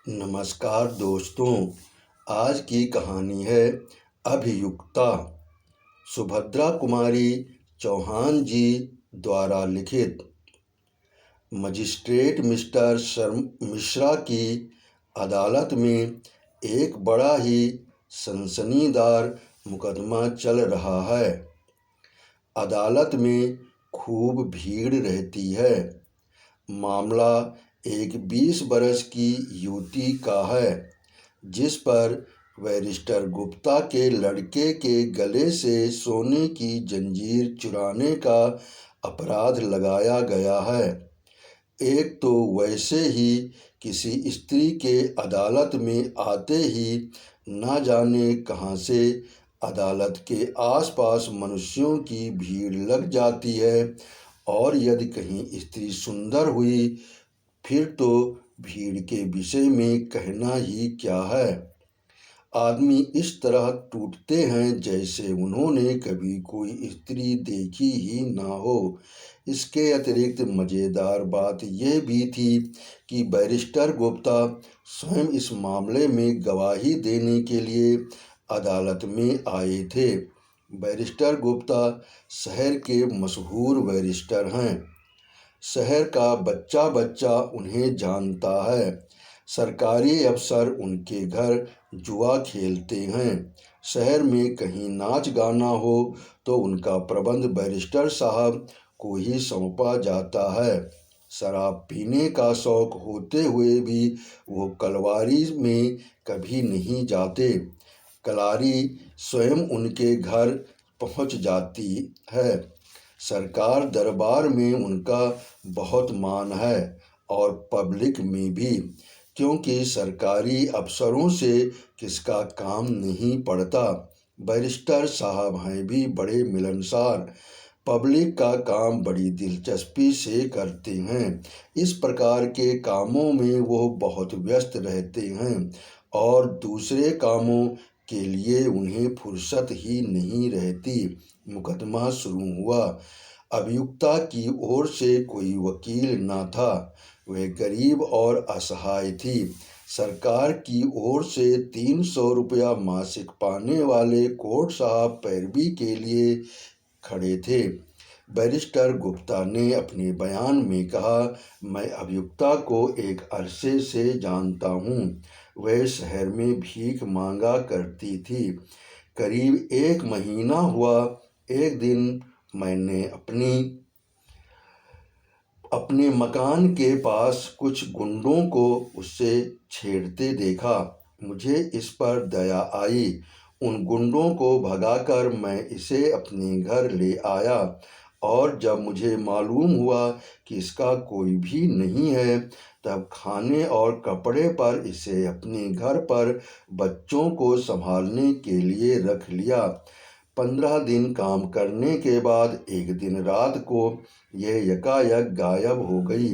नमस्कार दोस्तों। आज की कहानी है अभियुक्ता, सुभद्रा कुमारी चौहान जी द्वारा लिखित। मजिस्ट्रेट मिस्टर मिश्रा की अदालत में एक बड़ा ही सनसनीदार मुकदमा चल रहा है। अदालत में खूब भीड़ रहती है। मामला एक 20 बरस की युवती का है, जिस पर बैरिस्टर गुप्ता के लड़के के गले से सोने की जंजीर चुराने का अपराध लगाया गया है। एक तो वैसे ही किसी स्त्री के अदालत में आते ही न जाने कहाँ से अदालत के आसपास मनुष्यों की भीड़ लग जाती है, और यदि कहीं स्त्री सुंदर हुई फिर तो भीड़ के विषय में कहना ही क्या है। आदमी इस तरह टूटते हैं जैसे उन्होंने कभी कोई स्त्री देखी ही ना हो। इसके अतिरिक्त मज़ेदार बात यह भी थी कि बैरिस्टर गुप्ता स्वयं इस मामले में गवाही देने के लिए अदालत में आए थे। बैरिस्टर गुप्ता शहर के मशहूर बैरिस्टर हैं। शहर का बच्चा बच्चा उन्हें जानता है। सरकारी अफसर उनके घर जुआ खेलते हैं। शहर में कहीं नाच गाना हो तो उनका प्रबंध बैरिस्टर साहब को ही सौंपा जाता है। शराब पीने का शौक होते हुए भी वो कलवारी में कभी नहीं जाते। कलारी स्वयं उनके घर पहुंच जाती है। सरकार दरबार में उनका बहुत मान है और पब्लिक में भी, क्योंकि सरकारी अफसरों से किसका काम नहीं पड़ता। बैरिस्टर साहब हैं भी बड़े मिलनसार, पब्लिक का काम बड़ी दिलचस्पी से करते हैं। इस प्रकार के कामों में वो बहुत व्यस्त रहते हैं और दूसरे कामों के लिए उन्हें फुर्सत ही नहीं रहती। मुकदमा शुरू हुआ। अभियुक्ता की ओर से कोई वकील न था। वह गरीब और असहाय थी। सरकार की ओर से 300 रुपया मासिक पाने वाले कोर्ट साहब पैरवी के लिए खड़े थे। बैरिस्टर गुप्ता ने अपने बयान में कहा, मैं अभियुक्ता को एक अरसे से जानता हूँ। वह शहर में भीख मांगा करती थी। करीब 1 महीना हुआ। एक दिन मैंने अपने मकान के पास कुछ गुंडों को उससे छेड़ते देखा। मुझे इस पर दया आई। उन गुंडों को भगाकर मैं इसे अपने घर ले आया, और जब मुझे मालूम हुआ कि इसका कोई भी नहीं है, तब खाने और कपड़े पर इसे अपने घर पर बच्चों को संभालने के लिए रख लिया। 15 दिन काम करने के बाद एक दिन रात को यह यकायक गायब हो गई।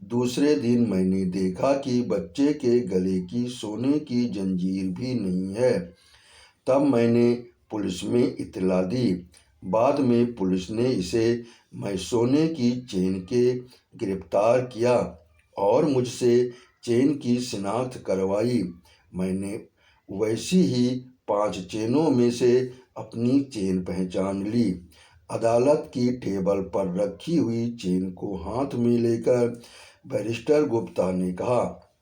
दूसरे दिन मैंने देखा कि बच्चे के गले की सोने की जंजीर भी नहीं है। तब मैंने पुलिस में इत्तला दी। बाद में पुलिस ने इसे मैं सोने की चेन के गिरफ्तार किया और मुझसे चेन की शिनाख्त करवाई। मैंने वैसी ही 5 चेनों में से अपनी चेन पहचान ली। अदालत की टेबल पर रखी हुई चेन को हाथ में लेकर बैरिस्टर गुप्ता ने कहा,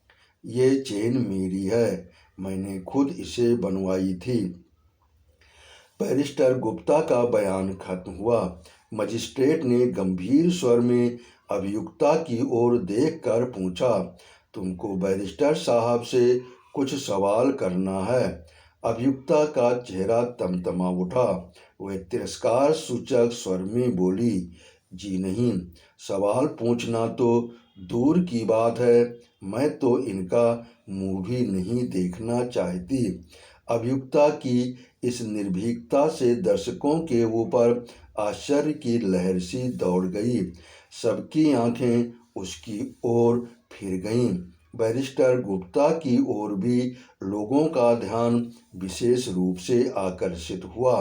ये चेन मेरी है, मैंने खुद इसे बनवाई थी। बैरिस्टर गुप्ता का बयान खत्म हुआ। मजिस्ट्रेट ने गंभीर स्वर में अभियुक्ता की ओर देखकर पूछा, तुमको बैरिस्टर साहब से कुछ सवाल करना है। अभियुक्ता का चेहरा तमतमा उठा। वह तिरस्कार सूचक स्वर में बोली, जी नहीं, सवाल पूछना तो दूर की बात है, मैं तो इनका मुंह भी नहीं देखना चाहती। अभियुक्ता की इस निर्भीकता से दर्शकों के ऊपर आश्चर्य की लहर सी दौड़ गई। सबकी आंखें उसकी ओर फिर गईं। बैरिस्टर गुप्ता की ओर भी लोगों का ध्यान विशेष रूप से आकर्षित हुआ।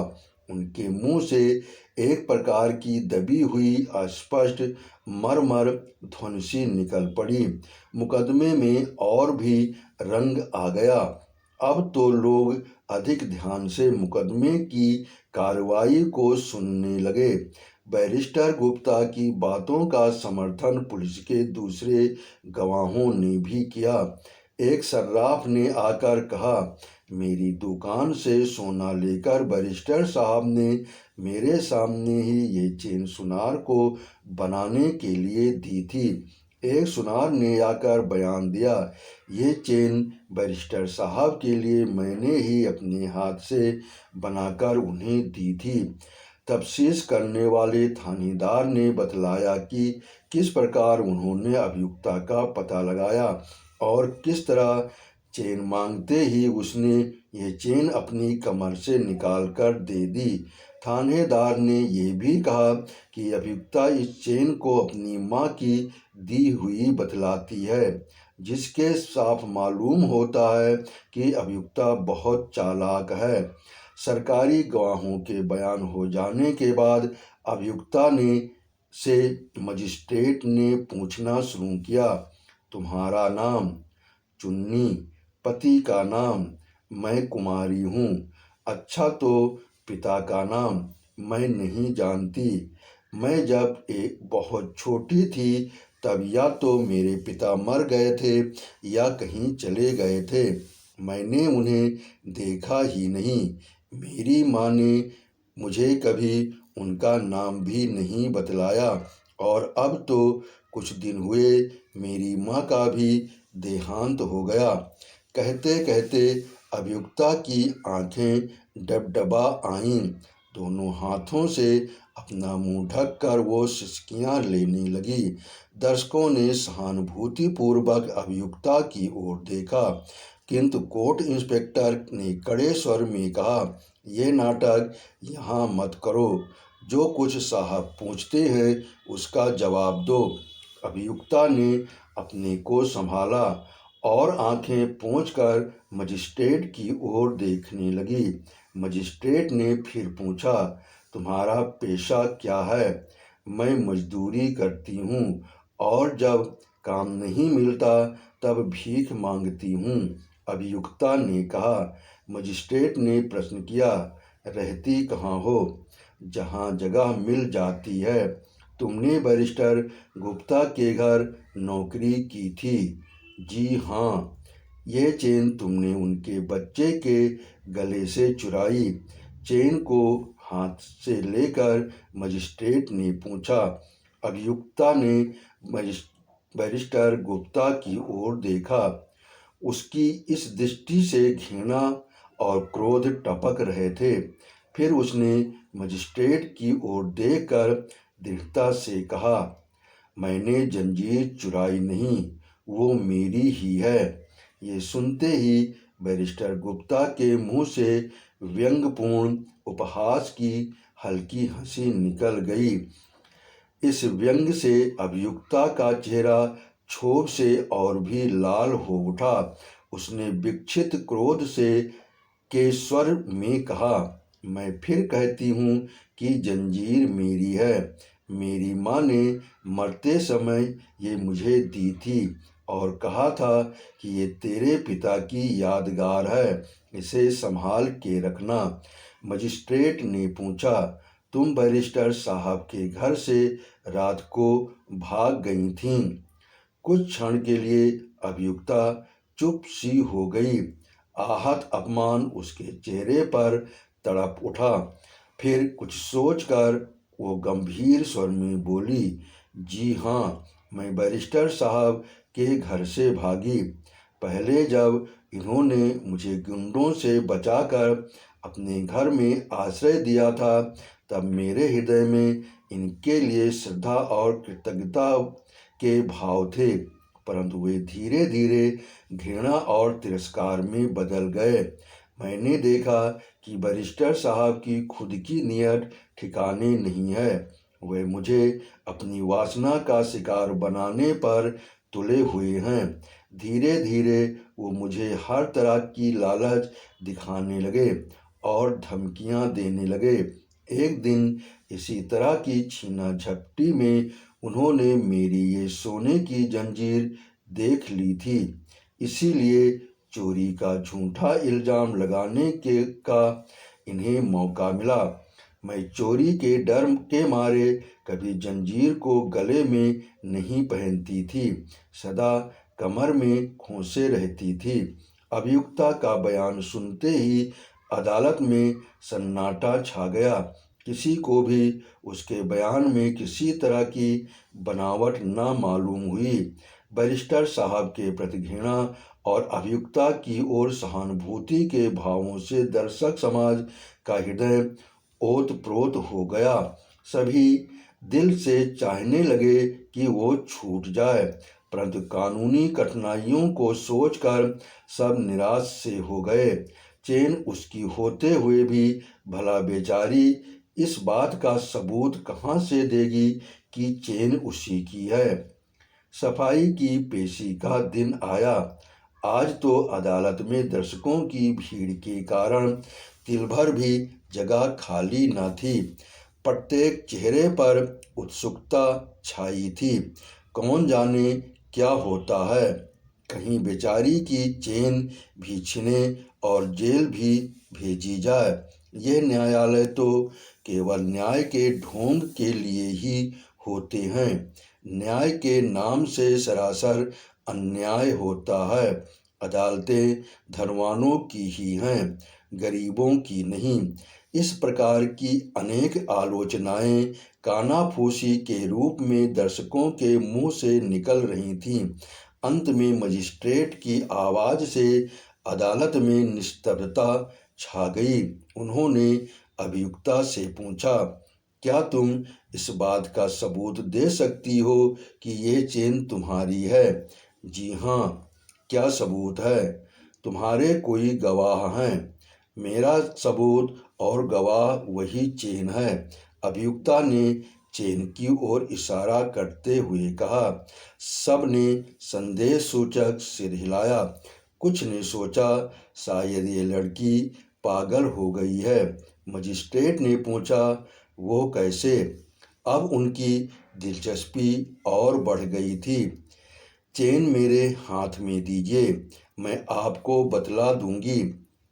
उनके मुंह से एक प्रकार की दबी हुई अस्पष्ट मरमर ध्वनि सी निकल पड़ी। मुकदमे में और भी रंग आ गया। अब तो लोग अधिक ध्यान से मुकदमे की कार्रवाई को सुनने लगे। बैरिस्टर गुप्ता की बातों का समर्थन पुलिस के दूसरे गवाहों ने भी किया। एक सर्राफ ने आकर कहा, मेरी दुकान से सोना लेकर बैरिस्टर साहब ने मेरे सामने ही ये चेन सुनार को बनाने के लिए दी थी। एक सुनार ने आकर बयान दिया, ये चेन बैरिस्टर साहब के लिए मैंने ही अपने हाथ से बनाकर उन्हें दी थी। तफ्तीश करने वाले थानेदार ने बतलाया कि किस प्रकार उन्होंने अभियुक्ता का पता लगाया और किस तरह चेन मांगते ही उसने ये चेन अपनी कमर से निकाल कर दे दी। थानेदार ने ये भी कहा कि अभियुक्ता इस चेन को अपनी माँ की दी हुई बतलाती है, जिसके साफ मालूम होता है कि अभियुक्ता बहुत चालाक है। सरकारी गवाहों के बयान हो जाने के बाद अभियुक्ता ने से मजिस्ट्रेट ने पूछना शुरू किया, तुम्हारा नाम? चुन्नी। पति का नाम? मैं कुमारी हूँ। अच्छा, तो पिता का नाम? मैं नहीं जानती। मैं जब एक बहुत छोटी थी तब या तो मेरे पिता मर गए थे या कहीं चले गए थे। मैंने उन्हें देखा ही नहीं। मेरी माँ ने मुझे कभी उनका नाम भी नहीं बतलाया और अब तो कुछ दिन हुए मेरी माँ का भी देहांत हो गया। कहते कहते अभियुक्ता की आंखें डबडबा आईं। दोनों हाथों से अपना मुंह ढककर वो सिसकियां लेने लगी। दर्शकों ने सहानुभूतिपूर्वक अभियुक्ता की ओर देखा, किंतु कोर्ट इंस्पेक्टर ने कड़े स्वर में कहा, ये नाटक यहाँ मत करो। जो कुछ साहब पूछते हैं उसका जवाब दो। अभियुक्ता ने अपने को संभाला और आंखें पोंछकर मजिस्ट्रेट की ओर देखने लगी। मजिस्ट्रेट ने फिर पूछा, तुम्हारा पेशा क्या है? मैं मजदूरी करती हूँ और जब काम नहीं मिलता तब भीख मांगती हूँ, अभियुक्ता ने कहा। मजिस्ट्रेट ने प्रश्न किया, रहती कहाँ हो? जहाँ जगह मिल जाती है। तुमने बैरिस्टर गुप्ता के घर नौकरी की थी? जी हाँ। यह चेन तुमने उनके बच्चे के गले से चुराई? चेन को हाथ से लेकर मजिस्ट्रेट ने पूछा। अभियुक्ता ने बैरिस्टर गुप्ता की ओर देखा। उसकी इस दृष्टि से घृणा और क्रोध टपक रहे थे। फिर उसने मजिस्ट्रेट की ओर देखकर दृढ़ता से कहा, मैंने जंजीर चुराई नहीं, वो मेरी ही है। ये सुनते ही बैरिस्टर गुप्ता के मुंह से व्यंग्यपूर्ण उपहास की हल्की हंसी निकल गई। इस व्यंग से अभियुक्ता का चेहरा क्षोभ से और भी लाल हो उठा। उसने विक्षिप्त क्रोध से के स्वर में कहा, मैं फिर कहती हूँ कि जंजीर मेरी है। मेरी माँ ने मरते समय ये मुझे दी थी और कहा था कि ये तेरे पिता की यादगार है, इसे संभाल के रखना। मजिस्ट्रेट ने पूछा, तुम बैरिस्टर साहब के घर से रात को भाग गई थीं? कुछ क्षण के लिए अभियुक्ता चुप सी हो गई। आहत अपमान उसके चेहरे पर तड़प उठा। फिर कुछ सोचकर वो गंभीर स्वर में बोली, जी हाँ, मैं बैरिस्टर साहब के घर से भागी। पहले जब इन्होंने मुझे गुंडों से बचाकर अपने घर में आश्रय दिया था तब मेरे हृदय में इनके लिए श्रद्धा और कृतज्ञता के भाव थे, परंतु वे धीरे धीरे घृणा और तिरस्कार में बदल गए। मैंने देखा कि बैरिस्टर साहब की खुद की नीयत ठिकाने नहीं है। वे मुझे अपनी वासना का शिकार बनाने पर तुले हुए हैं। धीरे धीरे वो मुझे हर तरह की लालच दिखाने लगे और धमकियां देने लगे। एक दिन इसी तरह की छीना झपटी में उन्होंने मेरी ये सोने की जंजीर देख ली थी, इसीलिए चोरी का झूठा इल्जाम लगाने का इन्हें मौका मिला। मैं चोरी के डर के मारे कभी जंजीर को गले में नहीं पहनती थी, सदा कमर में खोसे रहती थी। अभियुक्ता का बयान सुनते ही अदालत में सन्नाटा छा गया। किसी को भी उसके बयान में किसी तरह की बनावट न मालूम हुई। बैरिस्टर साहब के प्रति घृणा और अभियुक्ता की ओर सहानुभूति के भावों से दर्शक समाज का हृदय ओतप्रोत हो गया। सभी दिल से चाहने लगे कि वो छूट जाए, परंतु कानूनी कठिनाइयों को सोचकर सब निराश से हो गए। चेन उसकी होते हुए भी भला बेचारी इस बात का सबूत कहाँ से देगी कि चेन उसी की है। सफाई की पेशी का दिन आया। आज तो अदालत में दर्शकों की भीड़ के कारण तिल भर भी जगह खाली न थी। प्रत्येक चेहरे पर उत्सुकता छाई थी। कौन जाने क्या होता है, कहीं बेचारी की चेन भी छिने और जेल भी भेजी जाए। यह न्यायालय तो केवल न्याय के ढोंग के लिए ही होते हैं। न्याय के नाम से सरासर अन्याय होता है। अदालतें धनवानों की ही हैं, गरीबों की नहीं। इस प्रकार की अनेक आलोचनाएं कानाफूसी के रूप में दर्शकों के मुंह से निकल रही थीं। अंत में मजिस्ट्रेट की आवाज़ से अदालत में निस्तब्धता छा गई। उन्होंने अभियुक्ता से पूछा, क्या तुम इस बात का सबूत दे सकती हो कि ये चेन तुम्हारी है? जी हाँ। क्या सबूत है? तुम्हारे कोई गवाह हैं? मेरा सबूत और गवाह वही चेन है। अभियुक्ता ने चेन की ओर इशारा करते हुए कहा। सब ने संदेह सूचक सिर हिलाया। कुछ ने सोचा शायद ये लड़की पागल हो गई है। मजिस्ट्रेट ने पूछा, वो कैसे? अब उनकी दिलचस्पी और बढ़ गई थी। चेन मेरे हाथ में दीजिए, मैं आपको बतला दूंगी।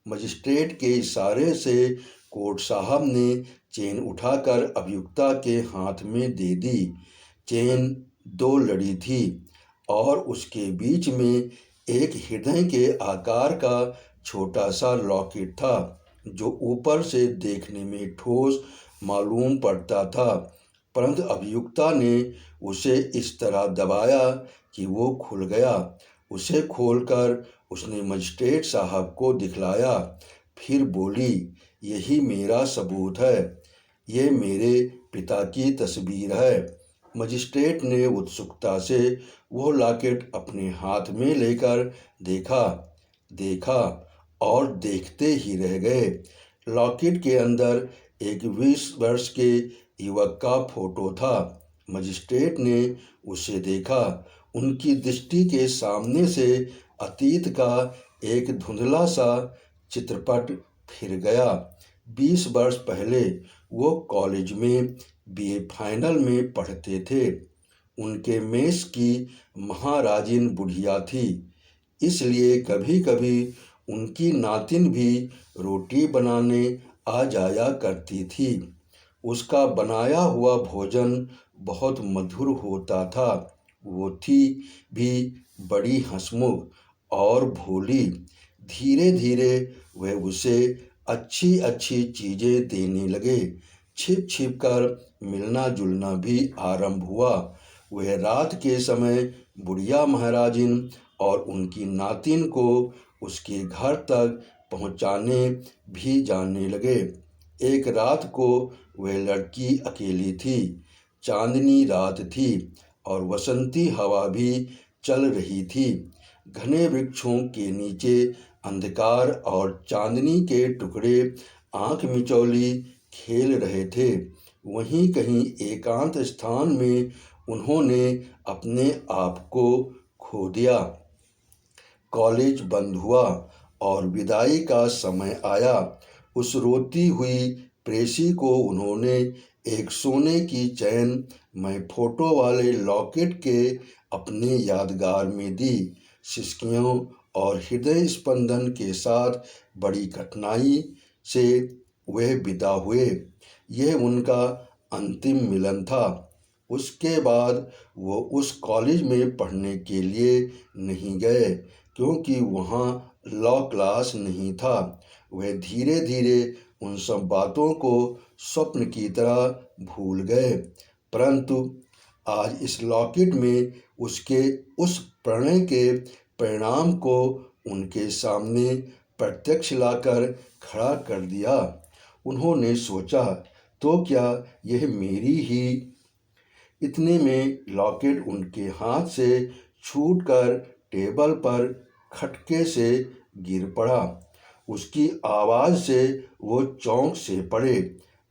मजिस्ट्रेट के इशारे से कोर्ट साहब ने चेन उठाकर अभियुक्ता के हाथ में दे दी। चेन दो लड़ी थी और उसके बीच में एक हृदय के आकार का छोटा सा लॉकेट था, जो ऊपर से देखने में ठोस मालूम पड़ता था, परंतु अभियुक्ता ने उसे इस तरह दबाया कि वो खुल गया। उसे खोलकर उसने मजिस्ट्रेट साहब को दिखलाया। फिर बोली, यही मेरा सबूत है। ये मेरे पिता की तस्वीर है। मजिस्ट्रेट ने उत्सुकता से वो लॉकेट अपने हाथ में लेकर देखा और देखते ही रह गए। लॉकेट के अंदर एक 20 वर्ष के युवक का फोटो था। मजिस्ट्रेट ने उसे देखा। उनकी दृष्टि के सामने से अतीत का एक धुंधला सा चित्रपट फिर गया। 20 वर्ष पहले वो कॉलेज में बीए फाइनल में पढ़ते थे। उनके मेस की महाराजिन बुढ़िया थी, इसलिए कभी कभी उनकी नातिन भी रोटी बनाने आ जाया करती थी। उसका बनाया हुआ भोजन बहुत मधुर होता था। वो थी भी बड़ी हंसमुख और भोली। धीरे धीरे वह उसे अच्छी अच्छी चीज़ें देने लगे। छिप छिप कर मिलना जुलना भी आरंभ हुआ। वह रात के समय बुढ़िया महाराजिन और उनकी नातिन को उसके घर तक पहुंचाने भी जाने लगे। एक रात को वह लड़की अकेली थी। चांदनी रात थी और वसंती हवा भी चल रही थी। घने वृक्षों के नीचे अंधकार और चांदनी के टुकड़े आंख मिचौली खेल रहे थे। वहीं कहीं एकांत स्थान में उन्होंने अपने आप को खो दिया। कॉलेज बंद हुआ और विदाई का समय आया। उस रोती हुई प्रेसी को उन्होंने एक सोने की चैन में फोटो वाले लॉकेट के अपने यादगार में दी। सिसकियों और हृदय स्पंदन के साथ बड़ी कठिनाई से वे विदा हुए। यह उनका अंतिम मिलन था। उसके बाद वो उस कॉलेज में पढ़ने के लिए नहीं गए क्योंकि वहाँ लॉ क्लास नहीं था। वह धीरे धीरे उन सब बातों को स्वप्न की तरह भूल गए। परंतु आज इस लॉकेट में उसके उस प्रणय के परिणाम को उनके सामने प्रत्यक्ष लाकर खड़ा कर दिया। उन्होंने सोचा, तो क्या यह मेरी ही? इतने में लॉकेट उनके हाथ से छूटकर टेबल पर खटके से गिर पड़ा। उसकी आवाज़ से वो चौंक से पड़े।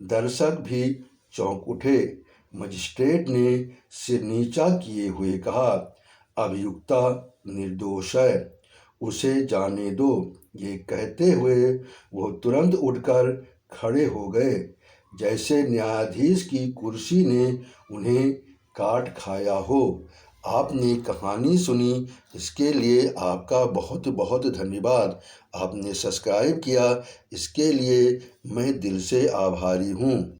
दर्शक भी चौंक उठे। मजिस्ट्रेट ने सिर नीचा किए हुए कहा, अभियुक्ता निर्दोष है, उसे जाने दो। ये कहते हुए वो तुरंत उठकर खड़े हो गए, जैसे न्यायाधीश की कुर्सी ने उन्हें काट खाया हो। आपने कहानी सुनी, इसके लिए आपका बहुत बहुत धन्यवाद। आपने सब्सक्राइब किया, इसके लिए मैं दिल से आभारी हूँ।